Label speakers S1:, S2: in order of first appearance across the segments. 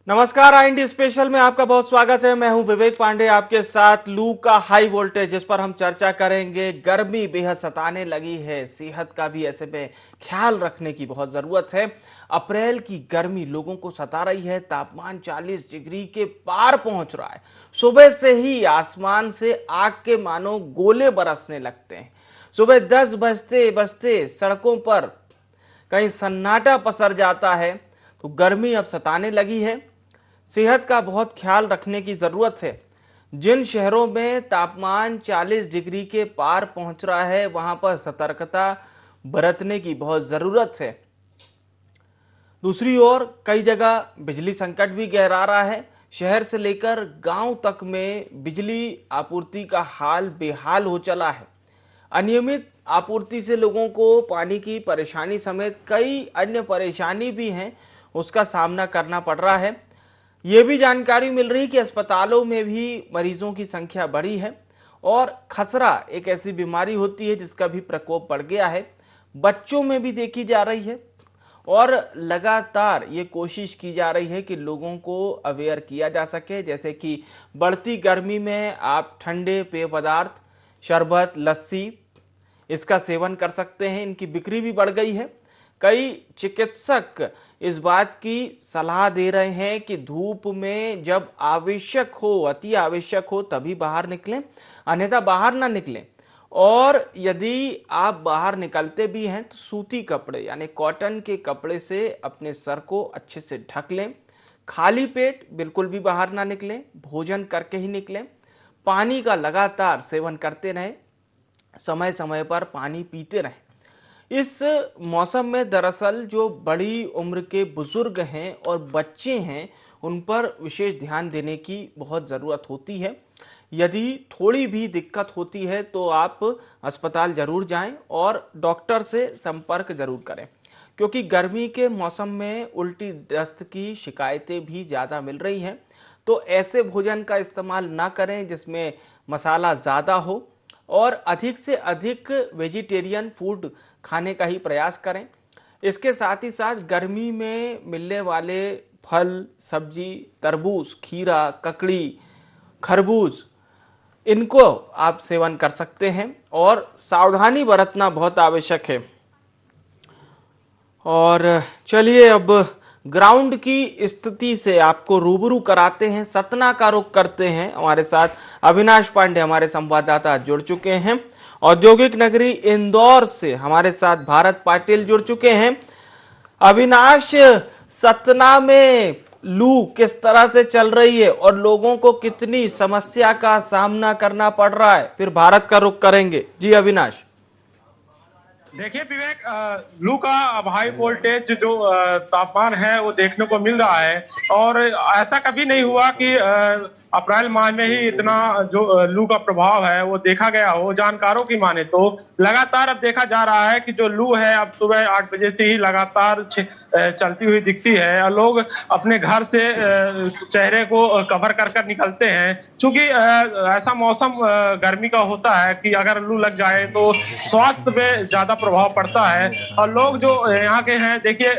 S1: नमस्कार। IND special में आपका बहुत स्वागत है। मैं हूं विवेक पांडे आपके साथ। लू का हाई वोल्टेज, जिस पर हम चर्चा करेंगे। गर्मी बेहद सताने लगी है, सेहत का भी ऐसे में ख्याल रखने की बहुत जरूरत है। अप्रैल की गर्मी लोगों को सता रही है। तापमान 40 डिग्री के पार पहुंच रहा है। सुबह से ही आसमान से आग के मानो गोले बरसने लगते हैं। सुबह 10 बजते बजते सड़कों पर कहीं सन्नाटा पसर जाता है। तो गर्मी अब सताने लगी है। सेहत का बहुत ख्याल रखने की जरूरत है। जिन शहरों में तापमान 40 डिग्री के पार पहुंच रहा है, वहां पर सतर्कता बरतने की बहुत जरूरत है। दूसरी ओर कई जगह बिजली संकट भी गहरा रहा है। शहर से लेकर गांव तक में बिजली आपूर्ति का हाल बेहाल हो चला है। अनियमित आपूर्ति से लोगों को पानी की परेशानी समेत कई अन्य परेशानी भी हैं, उसका सामना करना पड़ रहा है। ये भी जानकारी मिल रही कि अस्पतालों में भी मरीजों की संख्या बढ़ी है। और खसरा एक ऐसी बीमारी होती है जिसका भी प्रकोप बढ़ गया है, बच्चों में भी देखी जा रही है। और लगातार ये कोशिश की जा रही है कि लोगों को अवेयर किया जा सके, जैसे कि बढ़ती गर्मी में आप ठंडे पेय पदार्थ, शरबत, लस्सी इसका सेवन कर सकते हैं। इनकी बिक्री भी बढ़ गई है। कई चिकित्सक इस बात की सलाह दे रहे हैं कि धूप में जब आवश्यक हो, अति आवश्यक हो, तभी बाहर निकलें, अन्यथा बाहर ना निकलें। और यदि आप बाहर निकलते भी हैं तो सूती कपड़े यानी कॉटन के कपड़े से अपने सर को अच्छे से ढक लें। खाली पेट बिल्कुल भी बाहर ना निकलें, भोजन करके ही निकलें। पानी का लगातार सेवन करते रहें, समय समय पर पानी पीते रहें। इस मौसम में दरअसल जो बड़ी उम्र के बुजुर्ग हैं और बच्चे हैं, उन पर विशेष ध्यान देने की बहुत ज़रूरत होती है। यदि थोड़ी भी दिक्कत होती है तो आप अस्पताल जरूर जाएं और डॉक्टर से संपर्क जरूर करें, क्योंकि गर्मी के मौसम में उल्टी दस्त की शिकायतें भी ज़्यादा मिल रही हैं। तो ऐसे भोजन का इस्तेमाल ना करें जिसमें मसाला ज़्यादा हो, और अधिक से अधिक वेजिटेरियन फूड खाने का ही प्रयास करें। इसके साथ ही साथ गर्मी में मिलने वाले फल, सब्जी, तरबूज, खीरा, ककड़ी, खरबूज, इनको आप सेवन कर सकते हैं। और सावधानी बरतना बहुत आवश्यक है। और चलिए अब ग्राउंड की स्थिति से आपको रूबरू कराते हैं। सतना का रुख करते हैं। हमारे साथ अविनाश पांडे हमारे संवाददाता जुड़ चुके हैं। औद्योगिक नगरी इंदौर से हमारे साथ भारत पाटिल जुड़ चुके हैं। अविनाश, सतना में लू किस तरह से चल रही है और लोगों को कितनी समस्या का सामना करना पड़ रहा है, फिर भारत का रुख करेंगे। जी अविनाश।
S2: देखिए विवेक, लू का अब हाई वोल्टेज जो तापमान है वो देखने को मिल रहा है। और ऐसा कभी नहीं हुआ कि अप्रैल माह में ही इतना जो लू का प्रभाव है वो देखा गया हो। जानकारों की माने तो लगातार अब देखा जा रहा है कि जो लू है अब सुबह 8 बजे से ही लगातार चलती हुई दिखती है। और लोग अपने घर से चेहरे को कवर कर कर निकलते हैं, क्योंकि ऐसा मौसम गर्मी का होता है कि अगर लू लग जाए तो स्वास्थ्य पे ज्यादा प्रभाव पड़ता है। और लोग जो यहाँ के हैं, देखिए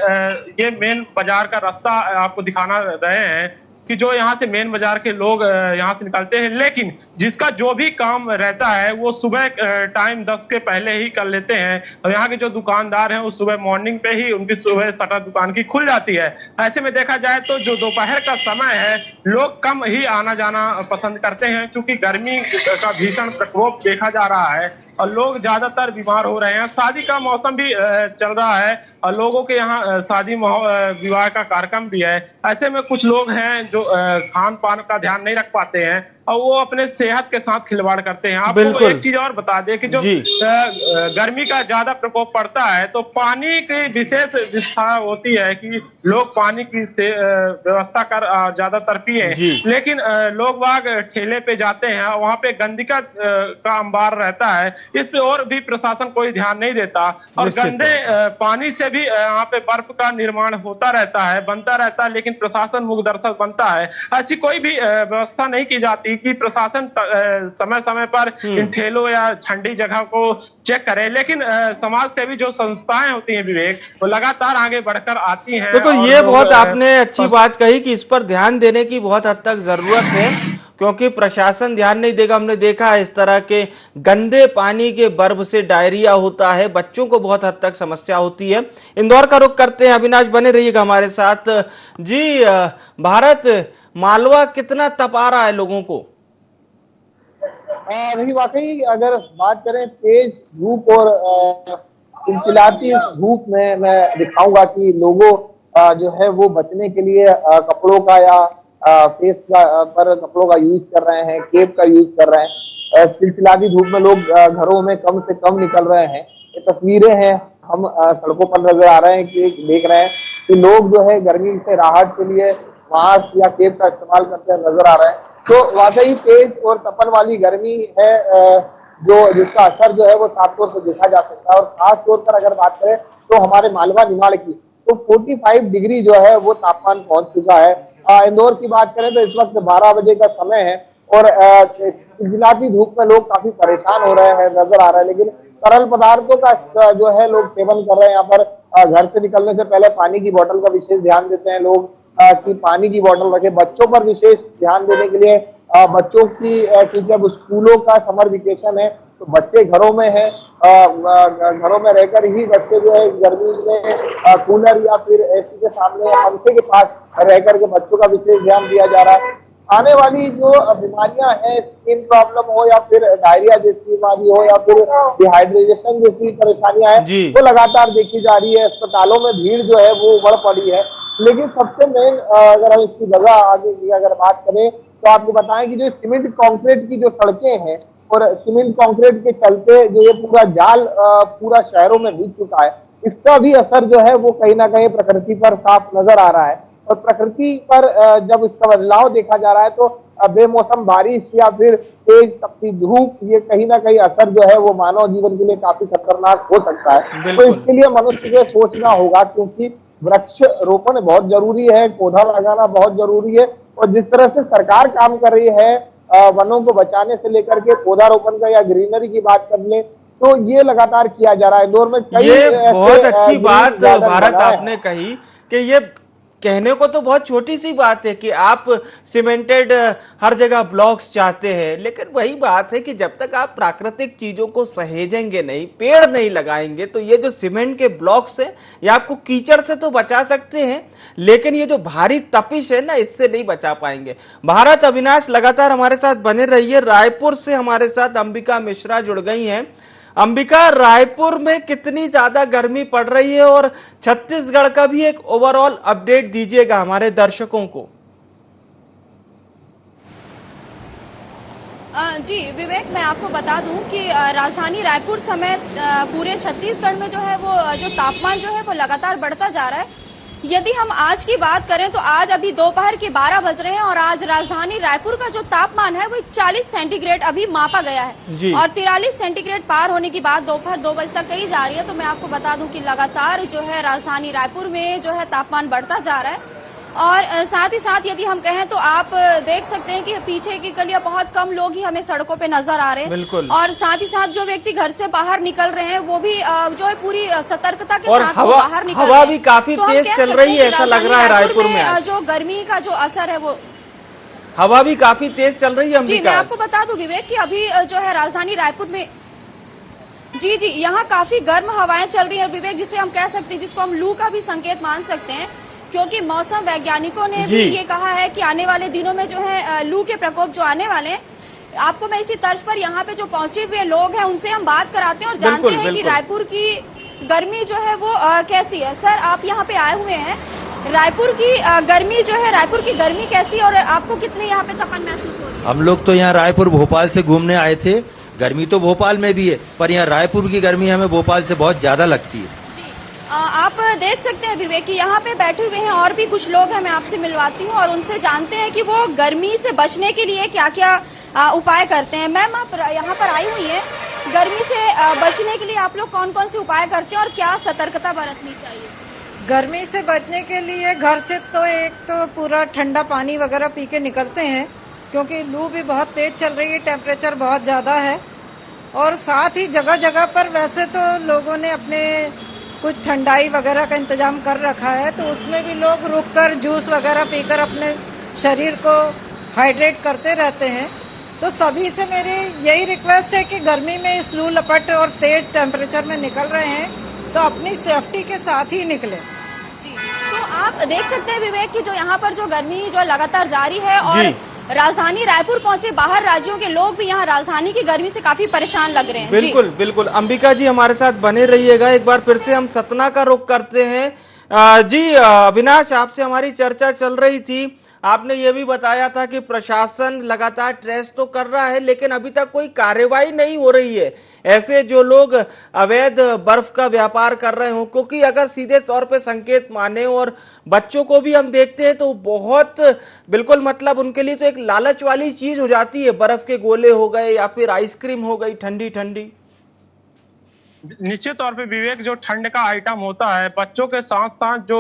S2: ये मेन बाजार का रास्ता आपको दिखाना रहे हैं कि जो यहाँ से मेन बाजार के लोग यहाँ से निकलते हैं, लेकिन जिसका जो भी काम रहता है वो सुबह टाइम 10 के पहले ही कर लेते हैं। और यहाँ के जो दुकानदार हैं वो सुबह मॉर्निंग पे ही उनकी सुबह शटर दुकान की खुल जाती है। ऐसे में देखा जाए तो जो दोपहर का समय है लोग कम ही आना जाना पसंद करते हैं, क्योंकि गर्मी का भीषण प्रकोप देखा जा रहा है और लोग ज्यादातर बीमार हो रहे हैं। शादी का मौसम भी चल रहा है और लोगों के यहाँ शादी विवाह का कार्यक्रम भी है। ऐसे में कुछ लोग हैं जो खान पान का ध्यान नहीं रख पाते हैं और वो अपने सेहत के साथ खिलवाड़ करते हैं। आपको एक चीज और बता दें कि जो गर्मी का ज्यादा प्रकोप पड़ता है तो पानी की विशेष व्यवस्था होती है कि लोग पानी की व्यवस्था कर ज्यादातर पिए, लेकिन लोग बाग ठेले पे जाते हैं, वहां पे गंदगी का अंबार रहता है। इस पे और भी प्रशासन कोई ध्यान नहीं देता और गंदे पानी से भी यहाँ पे बर्फ का निर्माण होता रहता है, बनता रहता है, लेकिन प्रशासन मुखदर्शक बनता है। ऐसी कोई भी व्यवस्था नहीं की जाती कि प्रशासन समय समय पर इन ठेलों या ठंडी जगह को चेक करे, लेकिन समाज सेवी जो संस्थाएं होती हैं विवेक, वो लगातार आगे बढ़कर आती हैं।
S1: बिल्कुल, ये बहुत आपने अच्छी बात कही कि इस पर ध्यान देने की बहुत हद तक जरूरत है, क्योंकि प्रशासन ध्यान नहीं देगा। हमने देखा है इस तरह के गंदे पानी के बर्फ से डायरिया होता है, बच्चों को बहुत हद तक समस्या होती है। इंदौर का रुख करते हैं, अविनाश बने रहिएगा हमारे साथ। जी, भारत मालवा कितना तपा रहा है लोगों को?
S3: नहीं, वाकई अगर बात करें तेज धूप और चिलचिलाती धूप में, मैं दिखाऊंगा कि लोगों जो है वो बचने के लिए कपड़ों का या फेस पर कपड़ों का यूज कर रहे हैं, केप का यूज कर रहे हैं। चिलचिलाती धूप में लोग घरों में कम से कम निकल रहे हैं। ये तस्वीरें हैं, हम सड़कों पर नजर आ रहे हैं कि देख रहे हैं कि लोग जो है गर्मी से राहत के लिए मास्क या केप का इस्तेमाल करते नजर आ रहे हैं। तो वाकई तेज और तपन वाली गर्मी है जो जिसका असर जो है वो साफ तौर पर देखा जा सकता है। और खास तौर पर अगर बात करें तो हमारे मालवा निमाड़ की, तो 45 डिग्री जो है वो तापमान पहुंच चुका है। इंदौर की बात करें तो इस वक्त 12 बजे का समय है और चिलचिलाती धूप में लोग काफी परेशान हो रहे हैं, नजर आ रहे हैं। लेकिन तरल पदार्थों का जो है लोग सेवन कर रहे हैं। यहाँ पर घर से निकलने से पहले पानी की बोतल का विशेष ध्यान देते हैं लोग कि पानी की बोतल रखें। बच्चों पर विशेष ध्यान देने के लिए बच्चों की, क्योंकि अब स्कूलों का समर वेकेशन है तो बच्चे घरों में हैं, घरों में रहकर ही बच्चे जो है गर्मी में कूलर या फिर एसी के सामने या पंखे के पास रह करके बच्चों का विशेष ध्यान दिया जा रहा है। आने वाली जो बीमारियां हैं, स्किन प्रॉब्लम हो या फिर डायरिया जैसी बीमारी हो या फिर डिहाइड्रेशन जैसी परेशानियां हैं, वो लगातार देखी जा रही है। अस्पतालों में भीड़ जो है वो बढ़ पड़ी है। लेकिन सबसे मेन अगर हम इसकी वजह आगे की अगर बात करें तो आपको बताएं कि जो सीमेंट कंक्रीट की जो सड़कें हैं और सीमेंट कंक्रीट के चलते जो ये पूरा जाल पूरा शहरों में बिछ चुका है, इसका भी असर जो है वो कहीं ना कहीं प्रकृति पर साफ नजर आ रहा है। और प्रकृति पर जब इसका बदलाव देखा जा रहा है तो बेमौसम बारिश या फिर तेज तपती धूप, ये कहीं ना कहीं असर जो है वो मानव जीवन के लिए काफी खतरनाक हो सकता है। तो इसके लिए मनुष्य को सोचना होगा, क्योंकि वृक्ष रोपण बहुत जरूरी है, पौधा लगाना बहुत जरूरी है। और जिस तरह से सरकार काम कर रही है वनों को बचाने से लेकर के पौधारोपण का या ग्रीनरी की बात कर ले, तो ये लगातार किया जा रहा है। इंदौर में
S1: ये बहुत अच्छी बात भारत आपने कही कि ये कहने को तो बहुत छोटी सी बात है कि आप सीमेंटेड हर जगह ब्लॉक्स चाहते हैं, लेकिन वही बात है कि जब तक आप प्राकृतिक चीजों को सहेजेंगे नहीं, पेड़ नहीं लगाएंगे, तो ये जो सीमेंट के ब्लॉक्स है ये आपको कीचड़ से तो बचा सकते हैं, लेकिन ये जो भारी तपिश है ना, इससे नहीं बचा पाएंगे। भारत, अविनाश लगातार हमारे साथ बने रहिए। रायपुर से हमारे साथ अंबिका मिश्रा जुड़ गई हैं। अंबिका, रायपुर में कितनी ज्यादा गर्मी पड़ रही है और छत्तीसगढ़ का भी एक ओवरऑल अपडेट दीजिएगा हमारे दर्शकों को।
S4: जी विवेक, मैं आपको बता दूं कि राजधानी रायपुर समेत पूरे छत्तीसगढ़ में जो है वो जो तापमान जो है वो लगातार बढ़ता जा रहा है। यदि हम आज की बात करें तो आज अभी दोपहर के 12 बज रहे हैं और आज राजधानी रायपुर का जो तापमान है वो 40 सेंटीग्रेड अभी मापा गया है और 43 सेंटीग्रेड पार होने की बात दोपहर 2 बजे तक कही जा रही है। तो मैं आपको बता दूं कि लगातार जो है राजधानी रायपुर में जो है तापमान बढ़ता जा रहा है। और साथ ही साथ यदि हम कहें तो आप देख सकते हैं कि पीछे की गलियां बहुत कम लोग ही हमें सड़कों पे नजर आ रहे हैं।
S1: बिल्कुल।
S4: और साथ ही साथ जो व्यक्ति घर से बाहर निकल रहे हैं वो भी जो है पूरी सतर्कता के साथ वो बाहर निकल रहे हैं।
S1: हवा भी काफी तेज चल रही है, ऐसा लग रहा है रायपुर में
S4: जो गर्मी का जो असर है वो
S1: हवा भी काफी तेज चल रही है।
S4: जी मैं आपको बता दूं विवेक कि अभी जो है राजधानी रायपुर में जी यहाँ काफी गर्म हवाएं चल रही है विवेक, जिसे हम कह सकते हैं, जिसको हम लू का भी संकेत मान सकते हैं, क्योंकि मौसम वैज्ञानिकों ने भी ये कहा है कि आने वाले दिनों में जो है लू के प्रकोप जो आने वाले हैं। आपको मैं इसी तर्ज पर यहाँ पे जो पहुंचे हुए लोग हैं उनसे हम बात कराते हैं और जानते हैं कि रायपुर की गर्मी जो है वो कैसी है। सर, आप यहाँ पे आए हुए हैं, रायपुर की गर्मी जो है, रायपुर की गर्मी कैसी और आपको कितनी यहाँ पे तपन महसूस हो रही है?
S5: हम लोग तो यहाँ रायपुर भोपाल से घूमने आए थे। गर्मी तो भोपाल में भी है, पर यहाँ रायपुर की गर्मी हमें भोपाल से बहुत ज्यादा लगती है।
S4: आप देख सकते हैं विवेक कि यहाँ पे बैठे हुए हैं और भी कुछ लोग हैं, मैं आपसे मिलवाती हूँ और उनसे जानते हैं कि वो गर्मी से बचने के लिए क्या क्या उपाय करते हैं। मैम, आप यहाँ पर आई हुई है, गर्मी से बचने के लिए आप लोग कौन कौन से उपाय करते हैं और क्या सतर्कता बरतनी चाहिए?
S6: गर्मी से बचने के लिए घर से तो एक तो पूरा ठंडा पानी वगैरह पी के निकलते हैं, क्योंकि लू भी बहुत तेज चल रही है, टेम्परेचर बहुत ज़्यादा है। और साथ ही जगह जगह पर वैसे तो लोगों ने अपने कुछ ठंडाई वगैरह का इंतजाम कर रखा है, तो उसमें भी लोग रुककर जूस वगैरह पीकर अपने शरीर को हाइड्रेट करते रहते हैं। तो सभी से मेरी यही रिक्वेस्ट है कि गर्मी में इस लू लपट और तेज टेम्परेचर में निकल रहे हैं तो अपनी सेफ्टी के साथ ही निकले।
S4: जी, तो आप देख सकते हैं विवेक कि जो यहाँ पर जो गर्मी जो लगातार जारी है और राजधानी रायपुर पहुंचे बाहर राज्यों के लोग भी यहाँ राजधानी की गर्मी से काफी परेशान लग रहे हैं।
S1: बिल्कुल बिल्कुल, अंबिका जी हमारे साथ बने रहिएगा। एक बार फिर से हम सतना का रुख करते हैं। जी अविनाश, आपसे हमारी चर्चा चल रही थी, आपने ये भी बताया था कि प्रशासन लगातार ट्रेस तो कर रहा है लेकिन अभी तक कोई कार्रवाई नहीं हो रही है। ऐसे जो लोग अवैध बर्फ का व्यापार कर रहे हो, क्योंकि अगर सीधे तौर पे संकेत माने और बच्चों को भी हम देखते हैं तो बहुत बिल्कुल मतलब उनके लिए तो एक लालच वाली चीज हो जाती है। बर्फ के गोले हो गए या फिर आइसक्रीम हो गई ठंडी ठंडी।
S2: निश्चित तौर पे विवेक, जो ठंड का आइटम होता है, बच्चों के साथ साथ जो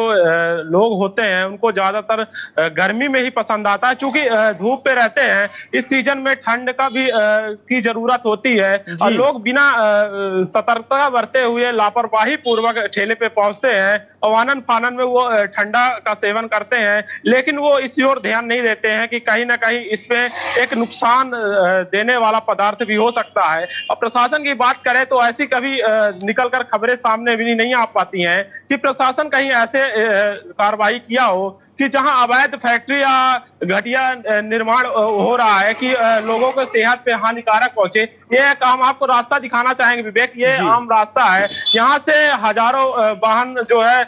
S2: लोग होते हैं उनको ज्यादातर गर्मी में ही पसंद आता है। चूंकि धूप पे रहते हैं, इस सीजन में ठंड का भी की जरूरत होती है और लोग बिना सतर्कता बरते हुए लापरवाही पूर्वक ठेले पे पहुंचते हैं और आनन फानन में वो ठंडा का सेवन करते हैं, लेकिन वो इस ओर ध्यान नहीं देते हैं कि कहीं ना कहीं इसमें एक नुकसान देने वाला पदार्थ भी हो सकता है। और प्रशासन की बात करें तो ऐसी कभी निकलकर खबरें सामने भी नहीं आ पाती हैं कि प्रशासन कहीं ऐसे कार्रवाई किया हो कि जहां अवैध फैक्ट्री या घटिया निर्माण हो रहा है कि लोगों को सेहत पे हानिकारक पहुंचे। ये काम आपको रास्ता दिखाना चाहेंगे विवेक, ये आम रास्ता है, यहाँ से हजारों वाहन जो है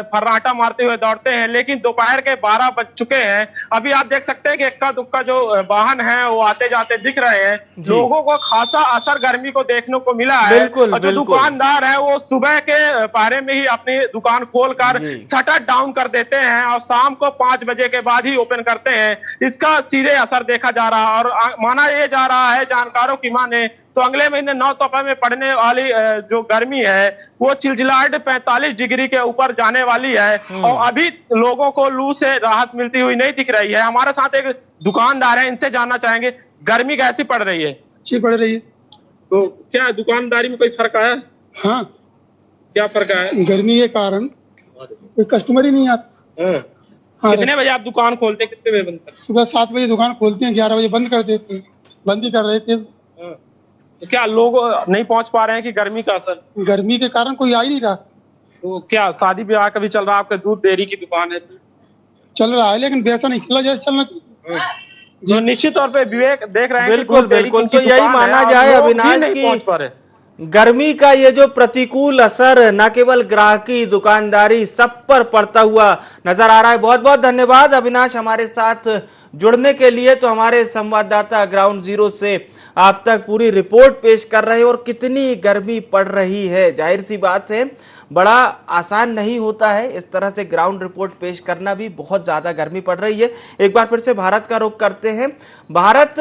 S2: फर्राटा मारते हुए दौड़ते हैं, लेकिन दोपहर के 12 बज चुके हैं। अभी आप देख सकते हैं कि इक्का दुक्का जो वाहन है वो आते जाते दिख रहे हैं। लोगों को खासा असर गर्मी को देखने को मिला है। और जो दुकानदार है वो सुबह के पहरे में ही अपनी दुकान खोलकर शटर डाउन कर देते हैं और शाम को 5 बजे के बाद ही ओपन करते हैं। इसका सीधे असर देखा जा रहा है और माना ये जा रहा है, जानकारों की माने तो अगले महीने 9 तारीख में पड़ने वाली जो गर्मी है वो चिलचिलाहट 45 डिग्री के ऊपर जाने वाली है और अभी लोगों को लू से राहत मिलती हुई नहीं दिख रही है। हमारे साथ एक दुकानदार है, इनसे जानना चाहेंगे गर्मी कैसी पड़ रही है।
S7: अच्छी पड़ रही है।
S2: तो क्या दुकानदारी में कोई फर्क आया?
S7: हाँ,
S2: क्या फर्क आया?
S7: गर्मी के कारण कोई कस्टमर ही नहीं आता। हाँ,
S2: कितने बजे आप दुकान खोलते हैं, कितने बजे बंद करते हैं?
S7: सुबह 7 बजे दुकान खोलते हैं, 11 बजे बंद कर देते हैं। बंद ही कर रहे थे।
S2: तो क्या लोग नहीं पहुंच पा रहे हैं कि गर्मी का असर?
S7: गर्मी के कारण कोई आ ही नहीं रहा।
S2: तो क्या शादी ब्याह का भी चल रहा है? आपके दूध डेयरी की दुकान है?
S7: चल रहा है लेकिन वैसा नहीं चल रहा जैसे चलना चाहिए।
S2: जो निश्चित तौर पे विवेक देख रहे हैं
S1: बिल्कुल बिल्कुल, तो यही माना जाए अविनाश की गर्मी का ये जो प्रतिकूल असर न केवल ग्राहकी दुकानदारी सब पर पड़ता हुआ नजर आ रहा है। बहुत बहुत धन्यवाद अविनाश हमारे साथ जुड़ने के लिए। तो हमारे संवाददाता ग्राउंड जीरो से आप तक पूरी रिपोर्ट पेश कर रहे हैं और कितनी गर्मी पड़ रही है। जाहिर सी बात है बड़ा आसान नहीं होता है इस तरह से ग्राउंड रिपोर्ट पेश करना भी, बहुत ज्यादा गर्मी पड़ रही है। एक बार फिर से भारत का रुख करते हैं। भारत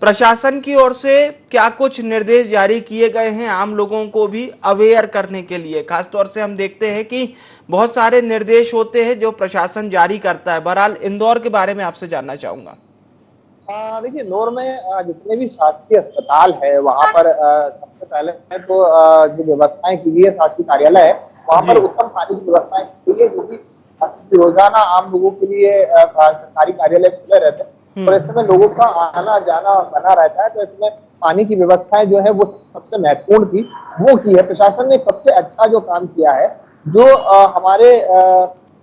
S1: प्रशासन की ओर से क्या कुछ निर्देश जारी किए गए हैं आम लोगों को भी अवेयर करने के लिए? खासतौर से हम देखते हैं कि बहुत सारे निर्देश होते हैं जो प्रशासन जारी करता है। बहरहाल इंदौर के बारे में आपसे जानना चाहूंगा।
S3: देखिए, इंदौर में जितने भी शासकीय अस्पताल है वहाँ पर सबसे पहले तो जो व्यवस्थाएं की गई है, शासकीय कार्यालय है वहाँ पर उत्तम पानी की व्यवस्थाएं की गई है, जो कि रोजाना आम लोगों के लिए सरकारी कार्यालय खुले रहते हैं और इस समय लोगों का आना जाना बना रहता है। तो इसमें पानी की व्यवस्थाएं जो है वो सबसे महत्वपूर्ण थी, वो की है। प्रशासन ने सबसे अच्छा जो काम किया है, जो हमारे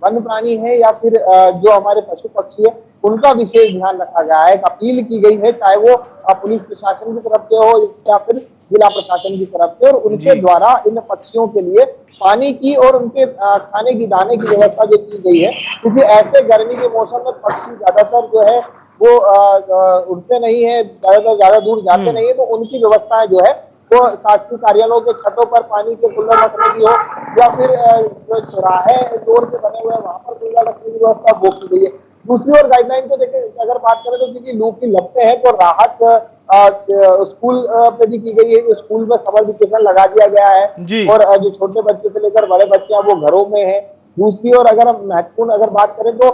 S3: वन्य प्राणी है या फिर जो हमारे पशु पक्षी है उनका विशेष ध्यान रखा गया है। एक अपील की गई है, चाहे वो पुलिस प्रशासन की तरफ से हो या फिर जिला प्रशासन की तरफ से, और उनके द्वारा इन पक्षियों के लिए पानी की और उनके खाने की दाने की व्यवस्था जो की गई है, क्योंकि ऐसे गर्मी के मौसम में पक्षी ज्यादातर जो है वो उड़ते नहीं है, ज्यादा दूर जाते नहीं है, तो उनकी व्यवस्थाएं जो है वो शासकीय कार्यालयों के छतों पर पानी के कूलर रखने की हो या फिर जो चौराहे जोर से बने हुए हैं वहां पर कूलर रखने की व्यवस्था वो की गई है। दूसरी ओर गाइडलाइन को देखें, अगर बात करें तो क्योंकि लू की लपटें हैं तो राहत स्कूल पे भी की गई है। स्कूल में समर वेकेशन लगा दिया गया है और जो छोटे बच्चे से लेकर बड़े बच्चे हैं वो घरों में है। दूसरी ओर अगर हम महत्वपूर्ण अगर बात करें तो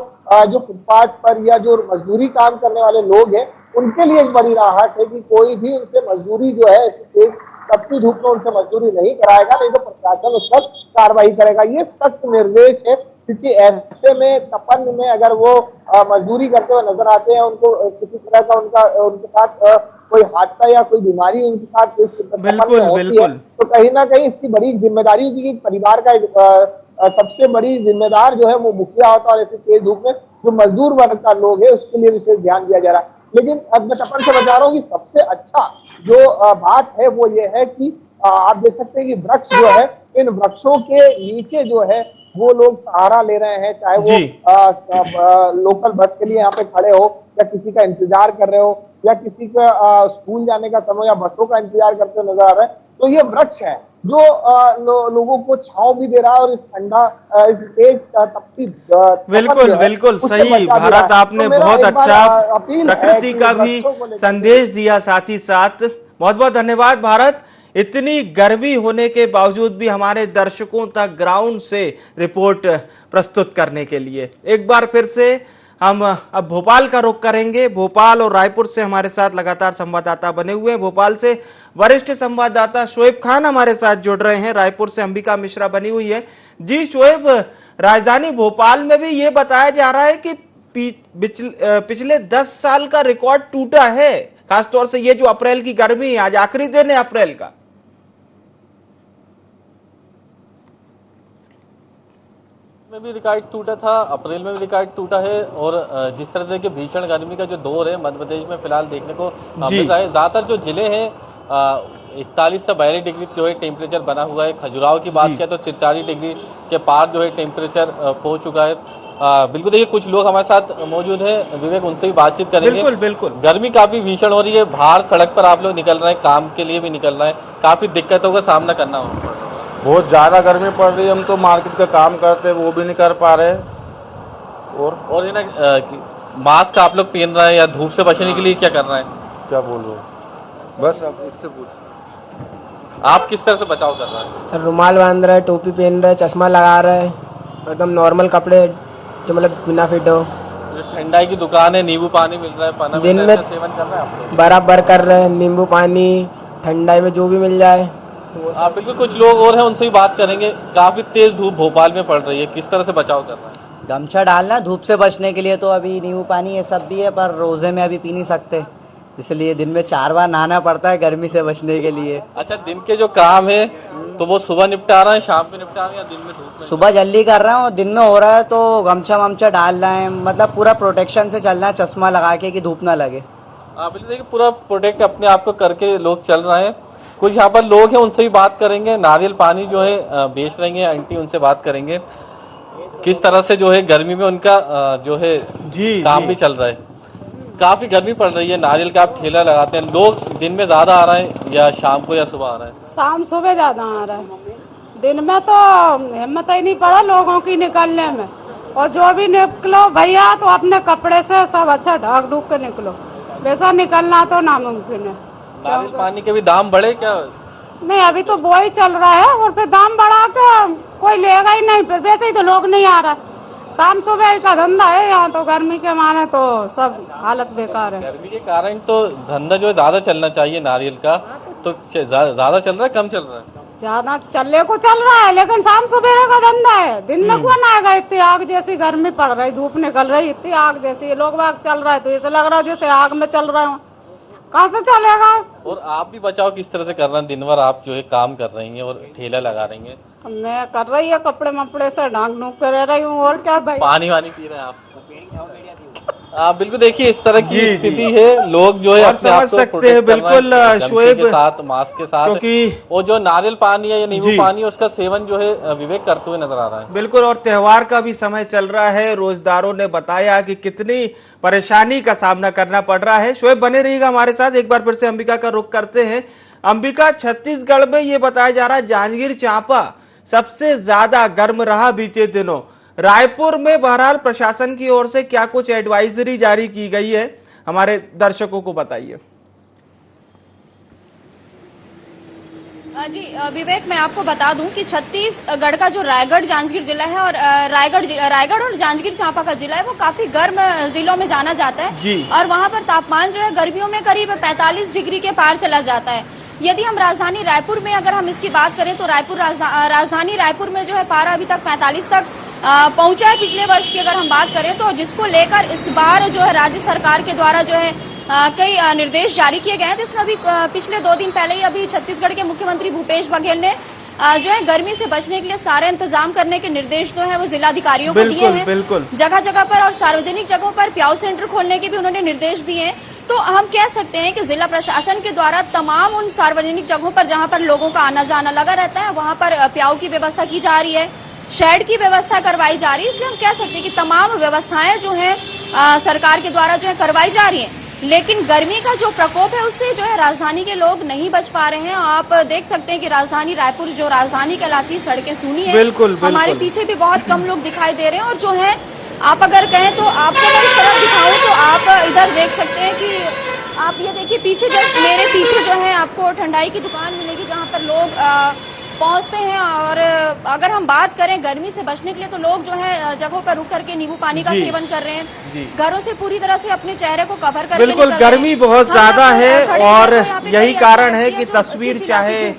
S3: जो फुटपाथ पर या जो मजदूरी काम करने वाले लोग हैं उनके लिए एक बड़ी राहत है कि कोई भी उनसे मजदूरी जो है एक तपती धूप में उनसे मजदूरी नहीं कराएगा, नहीं तो प्रशासन उस पर कार्रवाई करेगा। ये सख्त निर्देश है, क्योंकि ऐसे में तपन में अगर वो मजदूरी करते हुए नजर आते हैं, उनको किसी तरह का उनके साथ कोई हादसा या कोई बीमारी उनके साथ
S1: बिल्कुल,
S3: होती है,
S1: बिल्कुल।
S3: तो कहीं ना कहीं इसकी बड़ी जिम्मेदारी होगी कि परिवार का सबसे बड़ी जिम्मेदार जो है वो मुखिया होता है, और ऐसी तेज धूप में जो मजदूर वर्ग का लोग है उसके लिए विशेष ध्यान दिया जा रहा है। लेकिन अब मैं तपन से बता रहा हूँ कि सबसे अच्छा जो बात है वो ये है कि आप देख सकते हैं कि वृक्ष जो है, इन वृक्षों के नीचे जो है वो लोग सहारा ले रहे हैं, चाहे वो लोकल बस के लिए यहाँ पे खड़े हो, या किसी का इंतजार कर रहे हो, या किसी का स्कूल जाने का समय या बसों का इंतजार करते हुए नजर आ रहे हैं। तो ये वृक्ष है जो लोगों को छांव भी दे रहा है, और इस ठंडा इस तेज तपती
S1: बिल्कुल बिल्कुल सही भारत, आपने बहुत अच्छा प्रकृति का भी संदेश दिया। साथ ही साथ बहुत बहुत धन्यवाद भारत, इतनी गर्मी होने के बावजूद भी हमारे दर्शकों तक ग्राउंड से रिपोर्ट प्रस्तुत करने के लिए। एक बार फिर से हम अब भोपाल का रुख करेंगे। भोपाल और रायपुर से हमारे साथ लगातार संवाददाता बने हुए हैं। भोपाल से वरिष्ठ संवाददाता शोएब खान हमारे साथ जुड़ रहे हैं, रायपुर से अंबिका मिश्रा बनी हुई है। जी शोएब, राजधानी भोपाल में भी ये बताया जा रहा है कि पिछले 10 साल का रिकॉर्ड टूटा है, खासतौर से ये जो अप्रैल की गर्मी है, आज आखिरी दिन है अप्रैल का।
S8: में भी रिकॉर्ड टूटा था, अप्रैल में भी रिकॉर्ड टूटा है, और जिस तरह से कि भीषण गर्मी का जो दौर है मध्य प्रदेश में फिलहाल देखने को मिल रहा है। ज्यादातर जो जिले हैं 41 से 42 डिग्री जो है टेम्परेचर बना हुआ है। खजुराहो की बात किया तो 43 डिग्री के पार जो है टेम्परेचर पहुंच चुका है। बिल्कुल देखिए, कुछ लोग हमारे साथ मौजूद हैं, विवेक उनसे भी बातचीत करेंगे।
S1: बिल्कुल बिल्कुल,
S8: गर्मी काफी भीषण हो रही है, बाहर सड़क पर आप लोग निकल रहे हैं, काम के लिए भी निकल रहे हैं, काफी दिक्कतों का सामना करना हो।
S9: बहुत ज़्यादा गर्मी पड़ रही है, हम तो मार्केट का काम करते हैं वो भी नहीं कर पा रहे।
S8: और ये ना मास्क आप लोग पहन रहे हैं या धूप से बचने के लिए क्या कर रहे हैं?
S9: क्या बोल रहे हो, बस आप इससे पूछ।
S8: आप किस तरह से बचाव कर रहे हैं?
S10: सर रुमाल बांध रहे, टोपी पहन रहे, चश्मा लगा रहे, एकदम नॉर्मल कपड़े जो मतलब बिना फिट हो।
S8: ठंडाई की दुकान है, नींबू पानी मिल रहा है, पानी
S10: दिन में
S8: सेवन कर रहे हैं आप लोग?
S10: बराबर कर रहे हैं, नींबू पानी ठंडाई में जो भी मिल जाए।
S8: आप बिल्कुल, कुछ लोग और हैं उनसे ही बात करेंगे। काफी तेज धूप भोपाल में पड़ रही है, किस तरह से बचाव कर रहे हैं?
S11: गमछा डालना धूप से बचने के लिए, तो अभी नींबू पानी ये सब भी है, पर रोजे में अभी पी नहीं सकते, इसलिए दिन में 4 बार नहाना पड़ता है गर्मी से बचने के लिए।
S8: अच्छा, दिन के जो काम है तो वो सुबह निपटा रहे हैं, शाम में निपटा रहे हैं, या दिन में धूप में?
S11: सुबह जल्दी कर रहे हैं और दिन में हो रहा है तो गमछा वमछा डाल रहे हैं, मतलब पूरा प्रोटेक्शन से चलना है, चश्मा लगा के कि धूप ना लगे।
S8: बिल्कुल देखिए, पूरा प्रोटेक्ट अपने आप को करके लोग चल रहे हैं। कुछ यहाँ पर लोग हैं, उनसे भी बात करेंगे। नारियल पानी जो है बेच रही है आंटी, उनसे बात करेंगे किस तरह से जो है गर्मी में उनका जो है काम भी चल रहा है। काफी गर्मी पड़ रही है, नारियल का आप ठेला लगाते हैं, लोग दिन में ज्यादा आ रहे हैं या शाम को या सुबह आ रहे हैं?
S6: शाम सुबह ज्यादा आ रहा है, दिन में तो हिम्मत ही नहीं पड़ा लोगों की निकलने में। और जो भी निकलो भैया तो अपने कपड़े से सब अच्छा ढक ढूक के निकलो, वैसा निकलना तो नामुमकिन है।
S8: नारियल पानी के भी दाम बढ़े क्या?
S6: नहीं, अभी तो वो ही चल रहा है, और फिर दाम बढ़ा के कोई लेगा ही नहीं, फिर वैसे ही तो लोग नहीं आ रहा। शाम सुबह का धंधा है यहाँ तो, गर्मी के माने तो सब हालत बेकार है।
S8: गर्मी के कारण तो धंधा जो है ज्यादा चलना चाहिए नारियल का, तो ज्यादा चल रहा है कम चल रहा है?
S6: ज्यादा चलने को चल रहा है, लेकिन शाम सुबह का धंधा है, दिन में कौन आएगा? इतनी आग जैसी गर्मी पड़ रही, धूप निकल रही, इतनी आग जैसी, लोग बाग चल रहा है तो ऐसा लग रहा है जैसे आग में चल रहा है, कहाँ से चलेगा? और
S8: आप भी बचाव किस तरह से कर रहे हैं? दिन भर आप जो है काम कर रही हैं और ठेला लगा रही हैं।
S6: मैं कर रही है, कपड़े मपड़े से ढांक ढूंक कर रह रही हूँ, और क्या भाई।
S8: पानी वानी पी रहे हैं आप? बिल्कुल देखिए, इस तरह की स्थिति है, लोग जो है अपने आप को
S1: सकते हैं बिल्कुल शोएब
S8: के साथ, मास्क के साथ,
S1: क्योंकि
S8: वो जो नारियल पानी है या नींबू पानी है उसका सेवन जो है विवेक करते हुए नजर आ रहा है।
S1: बिल्कुल, और त्योहार का भी समय चल रहा है, रोजदारों ने बताया कि कितनी परेशानी का सामना करना पड़ रहा है। शोएब बने रहिएगा हमारे साथ। एक बार फिर से अंबिका का रुख करते हैं। अंबिका, छत्तीसगढ़ में ये बताया जा रहा है जांजगीर चांपा सबसे ज्यादा गर्म रहा बीते दिनों। रायपुर में बहरहाल प्रशासन की ओर से क्या कुछ एडवाइजरी जारी की गई है, हमारे दर्शकों को बताइए।
S4: जी विवेक, मैं आपको बता दूं कि छत्तीसगढ़ का जो रायगढ़ जांजगीर जिला है और रायगढ़ और जांजगीर चांपा का जिला है वो काफी गर्म जिलों में जाना जाता है
S1: जी।
S4: और वहां पर तापमान जो है गर्मियों में करीब 45 डिग्री के पार चला जाता है। यदि हम राजधानी रायपुर में अगर हम इसकी बात करें तो राजधानी रायपुर में जो है पारा अभी तक 45 तक पहुंचा है। पिछले वर्ष की अगर हम बात करें तो जिसको लेकर इस बार जो है राज्य सरकार के द्वारा जो है कई निर्देश जारी किए गए हैं, जिसमें अभी पिछले 2 दिन पहले ही अभी छत्तीसगढ़ के मुख्यमंत्री भूपेश बघेल ने जो है गर्मी से बचने के लिए सारे इंतजाम करने के निर्देश जो है वो जिलाधिकारियों को दिए हैं।
S1: बिल्कुल
S4: जगह जगह पर और सार्वजनिक जगहों पर प्याऊ सेंटर खोलने के भी उन्होंने निर्देश दिए हैं। तो हम कह सकते हैं कि जिला प्रशासन के द्वारा तमाम उन सार्वजनिक जगहों पर जहां पर लोगों का आना जाना लगा रहता है वहां पर प्याऊ की व्यवस्था की जा रही है, शेड की व्यवस्था करवाई जा रही है। इसलिए हम कह सकते हैं कि तमाम व्यवस्थाएं जो है सरकार के द्वारा जो है करवाई जा रही है। लेकिन गर्मी का जो प्रकोप है उससे जो है राजधानी के लोग नहीं बच पा रहे हैं। आप देख सकते हैं कि राजधानी रायपुर जो राजधानी कहलाती है सड़कें सूनी है।
S1: बिल्कुल।
S4: हमारे पीछे भी बहुत कम लोग दिखाई दे रहे हैं और जो है आप अगर कहें तो आपको मैं इस तरफ दिखाऊं तो आप इधर देख सकते हैं कि आप ये देखिए पीछे मेरे पीछे जो है आपको ठंडाई की दुकान मिलेगी जहां पर लोग पहुंचते हैं। और अगर हम बात करें गर्मी से बचने के लिए तो लोग जो है जगहों पर रुक करके नींबू पानी का सेवन कर रहे हैं, घरों से पूरी तरह से अपने चेहरे को कवर करके
S1: बिल्कुल गर्मी बहुत ज्यादा है और यही कारण है कि तस्वीर चाहे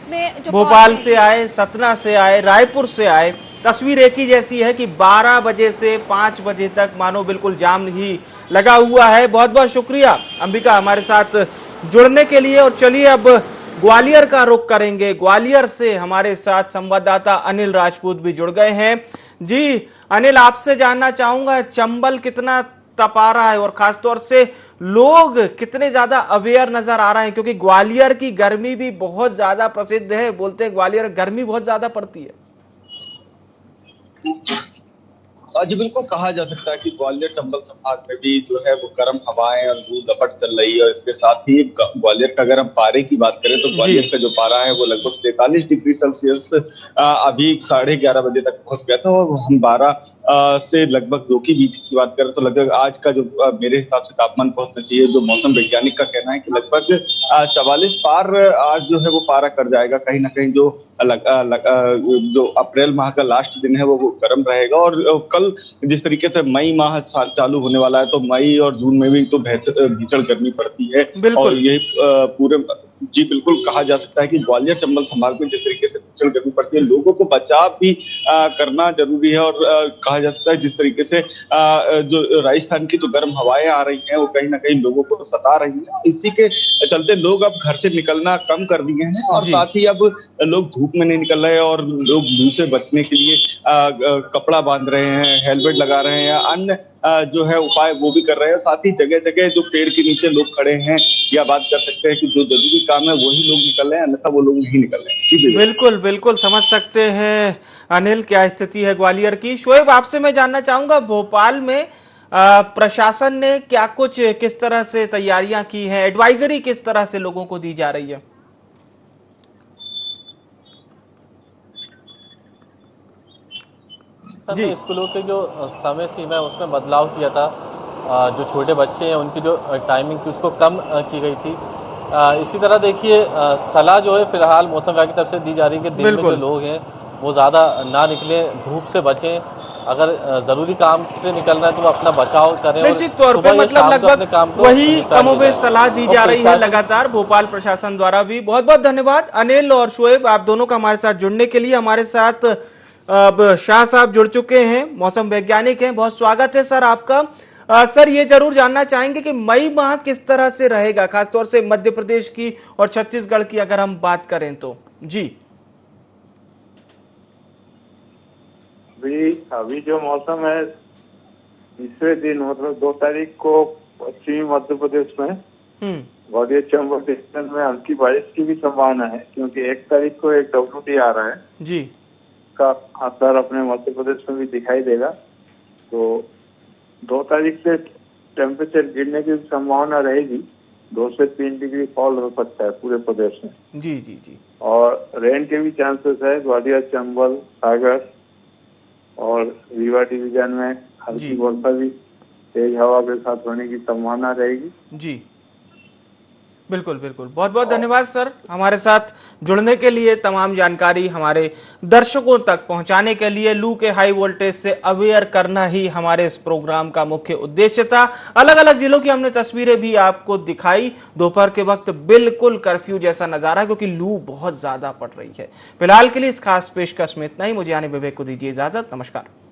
S1: भोपाल से आए, सतना से आए, रायपुर से आए, तस्वीर एक ही जैसी है कि 12 बजे से 5 बजे तक मानो बिल्कुल जाम ही लगा हुआ है। बहुत बहुत शुक्रिया अंबिका हमारे साथ जुड़ने के लिए। और चलिए अब ग्वालियर का रुख करेंगे। ग्वालियर से हमारे साथ संवाददाता अनिल राजपूत भी जुड़ गए हैं। जी अनिल, आपसे जानना चाहूंगा चंबल कितना तपा रहा है और खासतौर से लोग कितने ज्यादा अवेयर नजर आ रहे हैं, क्योंकि ग्वालियर की गर्मी भी बहुत ज्यादा प्रसिद्ध है। बोलते हैं ग्वालियर गर्मी बहुत ज्यादा पड़ती है।
S12: जी बिल्कुल, कहा जा सकता है कि ग्वालियर चंबल संभाग में भी जो है वो गर्म हवाएं और लू लपट चल रही है। और इसके साथ ही ग्वालियर का अगर हम पारे की बात करें तो ग्वालियर का जो पारा है वो लगभग 43 डिग्री सेल्सियस अभी 11:30 बजे तक पहुंच गया था। और हम 12 से लगभग 2 के बीच की बात करें तो लगभग आज का जो मेरे हिसाब से तापमान पहुंचना चाहिए, जो मौसम वैज्ञानिक का कहना है कि लगभग 44 पार आज जो है वो पारा कर जाएगा। कहीं ना कहीं जो अप्रैल माह का लास्ट दिन है वो गर्म रहेगा। और कल जिस तरीके से मई माह चालू होने वाला है तो मई और जून में भी तो भीषण गर्मी पड़ती है। और ये पूरे जी बिल्कुल कहा जा सकता है कि ग्वालियर चंबल संभाग में जिस तरीके से भीषण गर्मी पड़ती है, लोगों को बचाव भी करना जरूरी है। और कहा जा सकता है जिस तरीके से जो राजस्थान की जो गर्म हवाएं आ रही हैं वो कहीं ना कहीं लोगों को सता रही हैं। इसी के चलते लोग अब घर से निकलना कम कर दिए हैं और साथ ही अब लोग धूप में नहीं निकल रहे और लोग लू से बचने के लिए कपड़ा बांध रहे हैं, हेलमेट लगा रहे हैं, अन्य जो है उपाय वो भी कर रहे हैं। साथ ही जगह जगह जो पेड़ के नीचे लोग खड़े हैं या बात कर सकते हैं कि जो जरूरी काम है वही लोग निकल रहे हैं, अन्यथा वो लोग नहीं निकल रहे हैं। जी
S1: बिल्कुल बिल्कुल समझ सकते हैं अनिल क्या स्थिति है ग्वालियर की। शोएब, आपसे मैं जानना चाहूंगा भोपाल में प्रशासन ने क्या कुछ किस तरह से तैयारियां की हैं, एडवाइजरी किस तरह से लोगों को दी जा रही है?
S8: स्कूलों के जो समय सीमा है उसमें बदलाव किया था। जो छोटे बच्चे हैं उनकी जो टाइमिंग थी उसको कम की गई थी। इसी तरह देखिए सलाह जो है फिलहाल मौसम विभाग की तरफ से दी जा रही है कि दिन में जो लोग हैं वो ज्यादा ना निकले, धूप से बचें। अगर जरूरी काम से निकलना है तो वो अपना बचाव करें।
S1: निश्चित तौर पे मतलब लगभग वही कमोबेश सलाह दी जा रही है लगातार भोपाल प्रशासन द्वारा भी। बहुत बहुत धन्यवाद अनिल और शोएब, आप दोनों का हमारे साथ जुड़ने के लिए। हमारे साथ अब शाह साहब जुड़ चुके हैं, मौसम वैज्ञानिक हैं। बहुत स्वागत है सर आपका। सर ये जरूर जानना चाहेंगे कि मई माह किस तरह से रहेगा, खासतौर से मध्य प्रदेश की और छत्तीसगढ़ की अगर हम बात करें तो। जी
S13: अभी जो मौसम है तीसरे दिन मतलब 2 तारीख को पश्चिमी मध्य प्रदेश में ग्वालियर चंबल डिवीजन में हल्की बारिश की भी संभावना है, क्योंकि 1 तारीख को एक WT आ रहा है
S1: जी
S13: का असर अपने मध्य प्रदेश में भी दिखाई देगा। तो 2 तारीख से टेम्परेचर गिरने की संभावना रहेगी, 2 से 3 डिग्री फॉल हो सकता है पूरे प्रदेश में।
S1: जी जी जी।
S13: और रेन के भी चांसेस है ग्वालियर चंबल सागर और रीवा डिवीजन में हल्की वर्षा भी तेज हवा के साथ होने की संभावना रहेगी।
S1: जी बिल्कुल बिल्कुल, बहुत बहुत धन्यवाद सर हमारे साथ जुड़ने के लिए, तमाम जानकारी हमारे दर्शकों तक पहुंचाने के लिए। लू के हाई वोल्टेज से अवेयर करना ही हमारे इस प्रोग्राम का मुख्य उद्देश्य था। अलग अलग जिलों की हमने तस्वीरें भी आपको दिखाई। दोपहर के वक्त बिल्कुल कर्फ्यू जैसा नजारा, क्योंकि लू बहुत ज्यादा पड़ रही है। फिलहाल के लिए इस खास पेशकश में इतना ही। मुझे यानी विवेक को दीजिए इजाजत। नमस्कार।